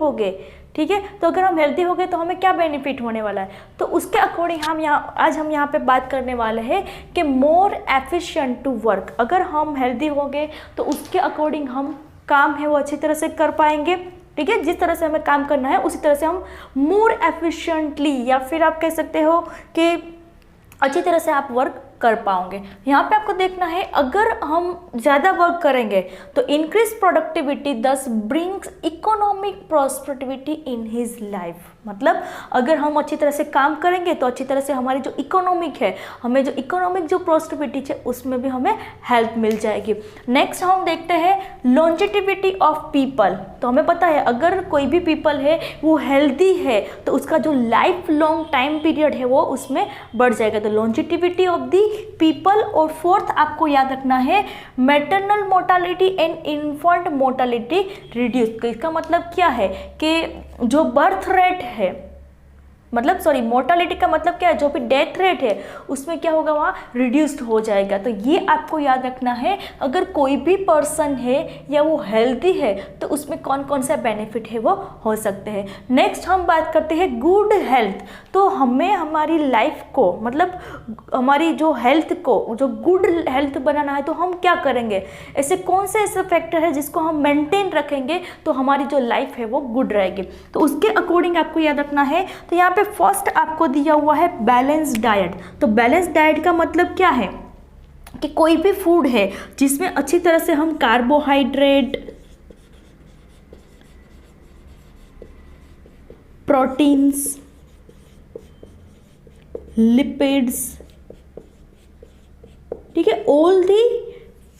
हो गए, ठीक है। तो अगर हम हेल्दी हो गए तो हमें क्या बेनिफिट होने वाला है, तो उसके अकॉर्डिंग आज हम यहाँ पे बात करने वाले हैं कि मोर एफिशिएंट टू वर्क। अगर हम हेल्दी हो गए तो उसके अकॉर्डिंग हम काम है वो अच्छी तरह से कर पाएंगे, ठीक है। जिस तरह से हमें काम करना है उसी तरह से हम मोर एफिशिएंटली, या फिर आप कह सकते हो कि अच्छी तरह से आप वर्क कर पाओगे। यहाँ पे आपको देखना है, अगर हम ज़्यादा वर्क करेंगे तो इंक्रीज प्रोडक्टिविटी दस brings economic prosperity in his life. मतलब अगर हम अच्छी तरह से काम करेंगे तो अच्छी तरह से हमारी जो इकोनॉमिक है, हमें जो इकोनॉमिक जो प्रॉस्पेरिटी है उसमें भी हमें हेल्प मिल जाएगी। नेक्स्ट हम देखते हैं लॉन्जेटिविटी ऑफ पीपल। तो हमें पता है अगर कोई भी पीपल है वो हेल्दी है तो उसका जो लाइफ लॉन्ग टाइम पीरियड है वो उसमें बढ़ जाएगा। तो लॉन्जेटिविटी ऑफ दी पीपल। और फोर्थ आपको याद रखना है maternal mortality and infant mortality reduce. इसका मतलब क्या है कि जो बर्थ रेट है, मतलब सॉरी मोर्टालिटी का मतलब क्या है, जो भी डेथ रेट है उसमें क्या होगा, वहाँ रिड्यूस्ड हो जाएगा। तो ये आपको याद रखना है, अगर कोई भी पर्सन है या वो हेल्दी है तो उसमें कौन कौन सा बेनिफिट है वो हो सकते हैं। नेक्स्ट हम बात करते हैं गुड हेल्थ। तो हमें हमारी लाइफ को, मतलब हमारी जो हेल्थ को, जो गुड हेल्थ बनाना है तो हम क्या करेंगे, ऐसे कौन से ऐसे फैक्टर है जिसको हम मेंटेन रखेंगे तो हमारी जो लाइफ है वो गुड रहेगी। तो उसके अकॉर्डिंग आपको याद रखना है। तो यहाँ पे फर्स्ट आपको दिया हुआ है बैलेंस डाइट। तो बैलेंस डाइट का मतलब क्या है कि कोई भी फूड है जिसमें अच्छी तरह से हम कार्बोहाइड्रेट, प्रोटीन्स, लिपिड्स, ठीक है, all the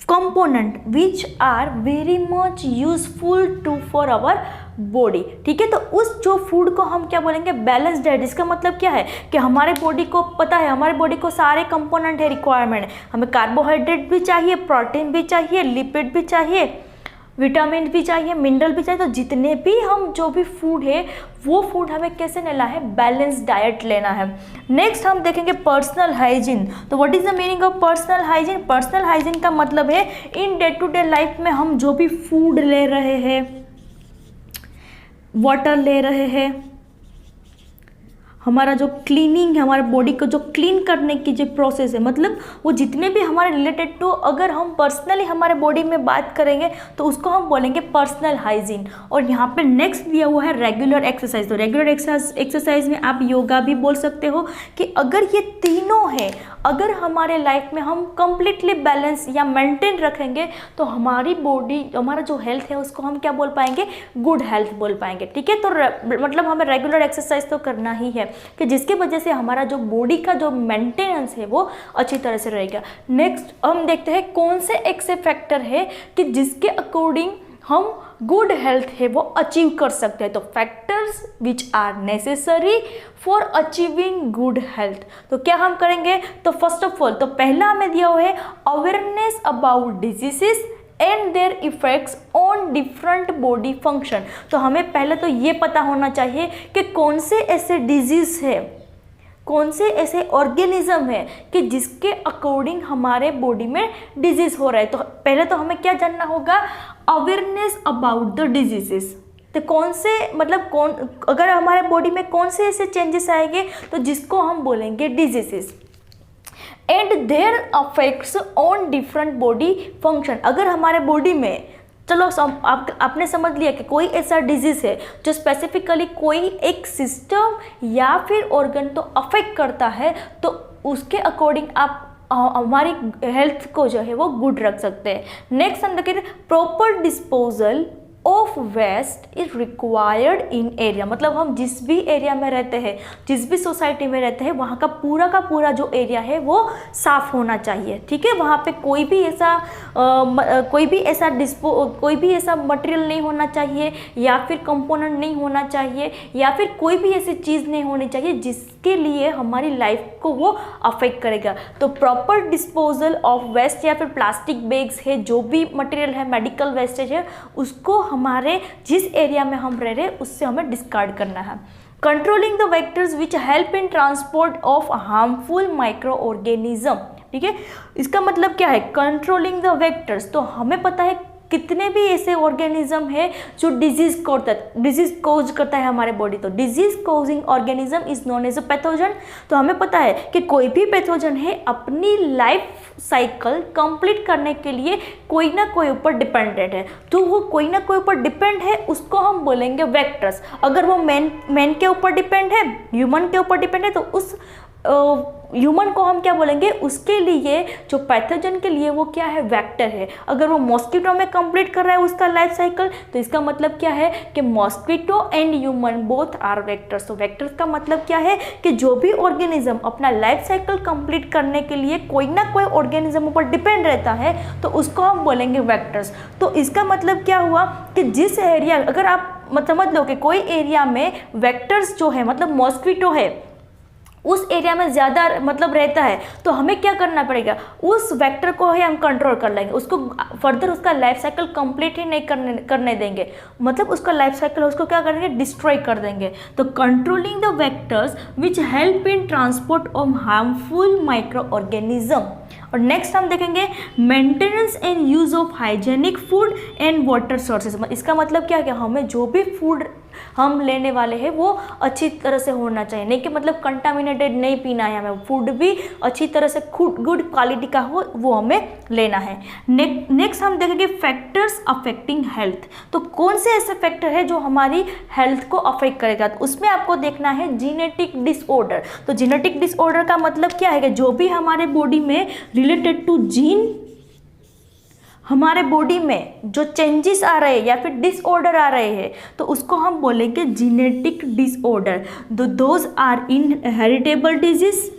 component which are very much useful to for our body, ठीक है। तो उस जो फूड को हम क्या बोलेंगे, बैलेंस डाइट। इसका मतलब क्या है कि हमारे बॉडी को पता है, हमारे बॉडी को सारे कंपोनेंट है, रिक्वायरमेंट है, हमें कार्बोहाइड्रेट भी चाहिए, प्रोटीन भी चाहिए, लिपिड भी चाहिए, विटामिन भी चाहिए, मिनरल भी चाहिए। तो जितने भी हम जो भी फूड है वो फूड हमें कैसे लेना है, बैलेंस डाइट लेना है। नेक्स्ट हम देखेंगे पर्सनल हाइजीन। तो what is the meaning of personal hygiene. Personal hygiene का मतलब है in day to day life में हम जो भी फूड ले रहे हैं, वाटर ले रहे हैं, हमारा जो क्लीनिंग है, हमारे बॉडी को जो क्लीन करने की जो प्रोसेस है, मतलब वो जितने भी हमारे रिलेटेड टू, अगर हम पर्सनली हमारे बॉडी में बात करेंगे तो उसको हम बोलेंगे पर्सनल हाइजीन। और यहाँ पे नेक्स्ट दिया हुआ है रेगुलर एक्सरसाइज। तो रेगुलर एक्सरसाइज में आप योगा भी बोल सकते हो कि अगर ये तीनों है, अगर हमारे लाइफ में हम कंप्लीटली बैलेंस या मेंटेन रखेंगे तो हमारी बॉडी, हमारा जो हेल्थ है उसको हम क्या बोल पाएंगे, गुड हेल्थ बोल पाएंगे, ठीक है। तो मतलब हमें रेगुलर एक्सरसाइज तो करना ही है कि जिसकी वजह से हमारा जो बॉडी का जो मेंटेनेंस है वो अच्छी तरह से रहेगा। नेक्स्ट हम देखते हैं कौन से ऐसे फैक्टर है कि जिसके अकॉर्डिंग हम गुड हेल्थ है वो अचीव कर सकते हैं। तो factors which are necessary for achieving good health. तो क्या हम करेंगे, तो फर्स्ट ऑफ ऑल तो पहला हमें दिया हुआ है awareness about diseases and there effects on different body function. तो हमें पहले तो ये पता होना चाहिए कि कौन से ऐसे डिजीज है, कौन से ऐसे ऑर्गेनिज्म है कि जिसके अकॉर्डिंग हमारे बॉडी में डिजीज हो रहा है। तो पहले तो हमें क्या जानना होगा, अवेयरनेस अबाउट द डिजीजेस। तो कौन से, मतलब कौन, अगर हमारे बॉडी में कौन से ऐसे चेंजेस आएंगे तो जिसको हम बोलेंगे diseases and their affects on different body function. अगर हमारे बॉडी में, चलो आपने समझ लिया कि कोई ऐसा डिजीज है जो स्पेसिफिकली कोई एक सिस्टम या फिर ऑर्गन तो अफेक्ट करता है, तो उसके अकॉर्डिंग आप हमारी हेल्थ को जो है वो गुड रख सकते हैं। नेक्स्ट हम देखें proper disposal of waste is required in area. मतलब हम जिस भी एरिया में रहते हैं, जिस भी सोसाइटी में रहते हैं, वहाँ का पूरा जो एरिया है वो साफ़ होना चाहिए, ठीक है। वहाँ पे कोई भी ऐसा मटेरियल नहीं होना चाहिए, या फिर कंपोनेंट नहीं होना चाहिए, या फिर कोई भी ऐसी चीज़ नहीं होनी चाहिए जिसके लिए हमारी लाइफ को वो अफेक्ट करेगा। तो प्रॉपर डिस्पोजल ऑफ वेस्ट, या फिर प्लास्टिक बैग्स है, जो भी मटेरियल है, मेडिकल वेस्टेज है, उसको हमारे जिस एरिया में हम रह रहे हैं उससे हमें डिस्कार्ड करना है। Controlling the vectors which help in transport of harmful micro organism, ठीक है। इसका मतलब क्या है, कंट्रोलिंग द वेक्टर्स। तो हमें पता है कितने भी ऐसे ऑर्गेनिज्म है जो डिजीज कॉज करता है हमारे बॉडी। तो disease causing organism is known as a pathogen. तो हमें पता है कि कोई भी पैथोजन है अपनी लाइफ साइकिल कंप्लीट करने के लिए कोई ना कोई ऊपर डिपेंडेंट है। तो वो कोई ना कोई ऊपर डिपेंड है, उसको हम बोलेंगे वेक्टर्स। अगर वो मैन के ऊपर डिपेंड है, ह्यूमन के ऊपर डिपेंड है, तो उस ह्यूमन को हम क्या बोलेंगे, उसके लिए जो पैथोजन के लिए वो क्या है, वेक्टर है। अगर वो मॉस्किटो में कंप्लीट कर रहा है उसका लाइफ साइकिल, तो इसका मतलब क्या है कि mosquito and human both are vectors. तो वेक्टर्स का मतलब क्या है कि जो भी ऑर्गेनिज्म अपना लाइफ साइकिल कंप्लीट करने के लिए कोई ना कोई ऑर्गेनिज्म ऊपर डिपेंड रहता है, तो उसको हम बोलेंगे वेक्टर्स। तो इसका मतलब क्या हुआ कि जिस एरिया, अगर आप समझ लो कि कोई एरिया में वेक्टर्स जो है मतलब मॉस्किटो है उस एरिया में ज़्यादा रहता है, तो हमें क्या करना पड़ेगा, उस वेक्टर को ही हम कंट्रोल कर लेंगे, उसको फर्दर उसका लाइफ साइकिल कंप्लीट ही नहीं करने देंगे, मतलब उसका लाइफ साइकिल उसको क्या करेंगे, डिस्ट्रॉय कर देंगे। तो controlling the vectors which help in transport of harmful micro organism. और नेक्स्ट हम देखेंगे maintenance and use of hygienic food and water sources. इसका मतलब क्या है कि हमें जो भी फूड हम लेने वाले हैं वो अच्छी तरह से होना चाहिए, नहीं कि मतलब कंटामिनेटेड नहीं पीना है, हमें फूड भी अच्छी तरह से गुड क्वालिटी का हो वो हमें लेना है। नेक्स्ट हम देखेंगे फैक्टर्स अफेक्टिंग हेल्थ। तो कौन से ऐसे फैक्टर है जो हमारी हेल्थ को अफेक्ट करेगा, तो उसमें आपको देखना है जीनेटिक डिसऑर्डर। तो जीनेटिक डिसऑर्डर का मतलब क्या है कि जो भी हमारे बॉडी में रिलेटेड टू जीन, हमारे बॉडी में जो चेंजेस आ रहे हैं या फिर डिसऑर्डर आ रहे हैं, तो उसको हम बोलेंगे genetic disorder. Those are inheritable disease.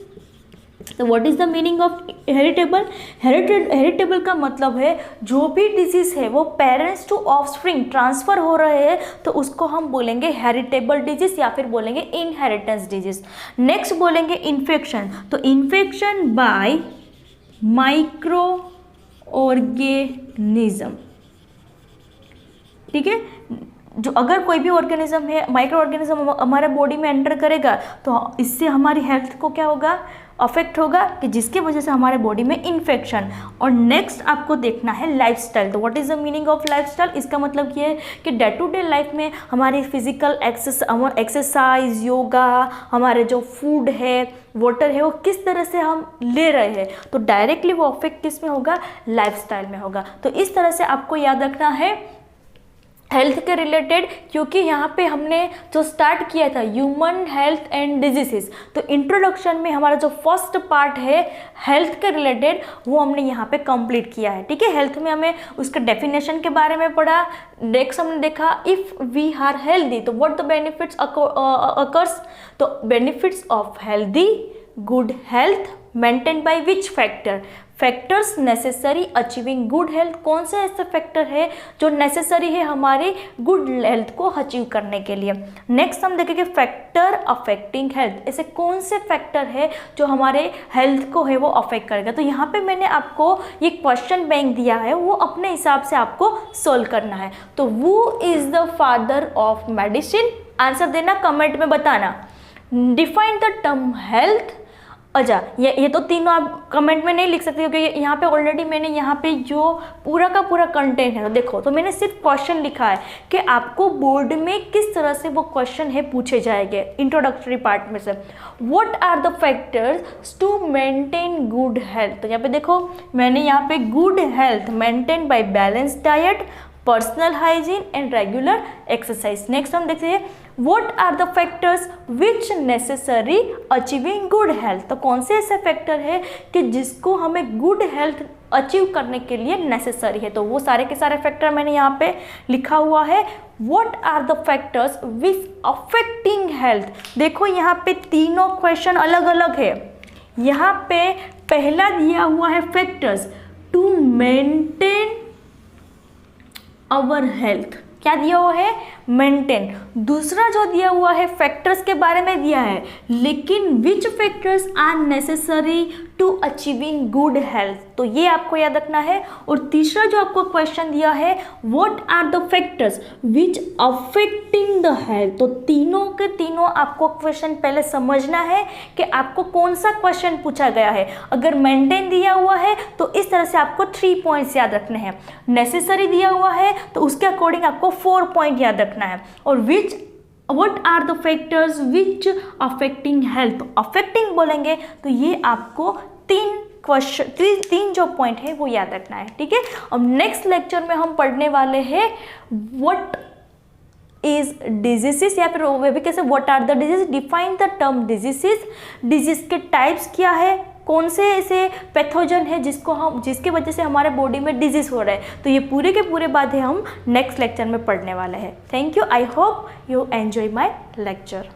तो what is the meaning of heritable? Heritable का मतलब है जो भी डिजीज है वो पेरेंट्स टू ऑफस्प्रिंग ट्रांसफर हो रहे हैं, तो उसको हम बोलेंगे हेरिटेबल डिजीज या फिर बोलेंगे इनहेरिटेंस डिजीज। नेक्स्ट बोलेंगे इन्फेक्शन। तो इन्फेक्शन बाय माइक्रो ऑर्गेनिज्म, ठीक है। जो अगर कोई भी ऑर्गेनिज्म है, माइक्रो ऑर्गेनिज्म हमारे बॉडी में एंटर करेगा, तो इससे हमारी हेल्थ को क्या होगा, अफेक्ट होगा, कि जिसकी वजह से हमारे बॉडी में इन्फेक्शन। और नेक्स्ट आपको देखना है लाइफस्टाइल। तो what is the meaning of lifestyle? इसका मतलब ये है कि डे टू डे लाइफ में हमारी फिजिकल एक्सरसाइज, योगा, हमारे जो फूड है, वाटर है, वो किस तरह से हम ले रहे हैं, तो डायरेक्टली वो अफेक्ट किस में होगा, लाइफस्टाइल में होगा। तो इस तरह से आपको याद रखना है हेल्थ के रिलेटेड, क्योंकि यहाँ पे हमने जो स्टार्ट किया था ह्यूमन हेल्थ एंड डिजीजेस, तो इंट्रोडक्शन में हमारा जो फर्स्ट पार्ट है हेल्थ के रिलेटेड वो हमने यहाँ पे कंप्लीट किया है, ठीक है। हेल्थ में हमें उसके डेफिनेशन के बारे में पढ़ा। नेक्स्ट हमने देखा इफ़ वी आर हेल्दी तो व्हाट द बेनिफिट्स अकर्स। तो benefits of healthy good health maintain by which factor, factors necessary achieving good health. कौन से ऐसे फैक्टर है जो नेसेसरी है हमारी गुड हेल्थ को अचीव करने के लिए। नेक्स्ट हम देखेंगे फैक्टर अफेक्टिंग हेल्थ। ऐसे कौन से फैक्टर है जो हमारे हेल्थ को है वो अफेक्ट करेगा। तो यहाँ पे मैंने आपको ये क्वेश्चन बैंक दिया है, वो अपने हिसाब से आपको सोल्व करना है। तो वो is the father of medicine, answer देना, कमेंट में बताना। Define the term health. अच्छा, ये तो तीनों आप कमेंट में नहीं लिख सकते क्योंकि यहाँ पे ऑलरेडी मैंने यहाँ पे जो पूरा का पूरा कंटेंट है, तो देखो, तो मैंने सिर्फ क्वेश्चन लिखा है कि आपको बोर्ड में किस तरह से वो क्वेश्चन है पूछे जाएंगे इंट्रोडक्टरी पार्ट में से। What are the factors to maintain good health. तो यहाँ पे देखो मैंने यहाँ पे good health maintain by balance diet, personal hygiene and regular exercise. Next हम देखते हैं what are the factors which necessary achieving good health. तो कौन से ऐसे फैक्टर है कि जिसको हमें गुड हेल्थ अचीव करने के लिए नेसेसरी है। तो वो सारे के सारे फैक्टर मैंने यहाँ पे लिखा हुआ है। What are the factors which affecting health. देखो यहाँ पे तीनों क्वेश्चन अलग अलग है। यहाँ पे पहला दिया हुआ है factors to maintain our health. क्या दिया हुआ है? मेंटेन। दूसरा जो दिया हुआ है फैक्टर्स के बारे में दिया है, लेकिन which factors are necessary to achieving good health, तो ये आपको याद रखना है। और तीसरा जो आपको क्वेश्चन दिया है, what are the factors which affecting the health, तो तीनों के तीनों आपको क्वेश्चन पहले समझना है कि आपको कौन सा क्वेश्चन पूछा गया है। अगर मेंटेन दिया हुआ है तो इस तरह से आपको 3 पॉइंट्स याद रखने हैं, नेसेसरी दिया हुआ है तो उसके अकॉर्डिंग आपको 4 पॉइंट याद रखना है, और विच What are the factors which affecting health, affecting बोलेंगे तो ये आपको तीन जो पॉइंट है वो याद रखना है, ठीक है। अब नेक्स्ट लेक्चर में हम पढ़ने वाले हैं व्हाट इज डिजीजेस, या फिर वे भी कैसे what are the disease, define the term diseases, disease के टाइप्स क्या है, कौन से ऐसे पैथोजन है जिसके वजह से हमारे बॉडी में डिजीज हो रहा है, तो ये पूरे के पूरे बातें हम नेक्स्ट लेक्चर में पढ़ने वाले हैं। Thank you, I hope you enjoy my lecture.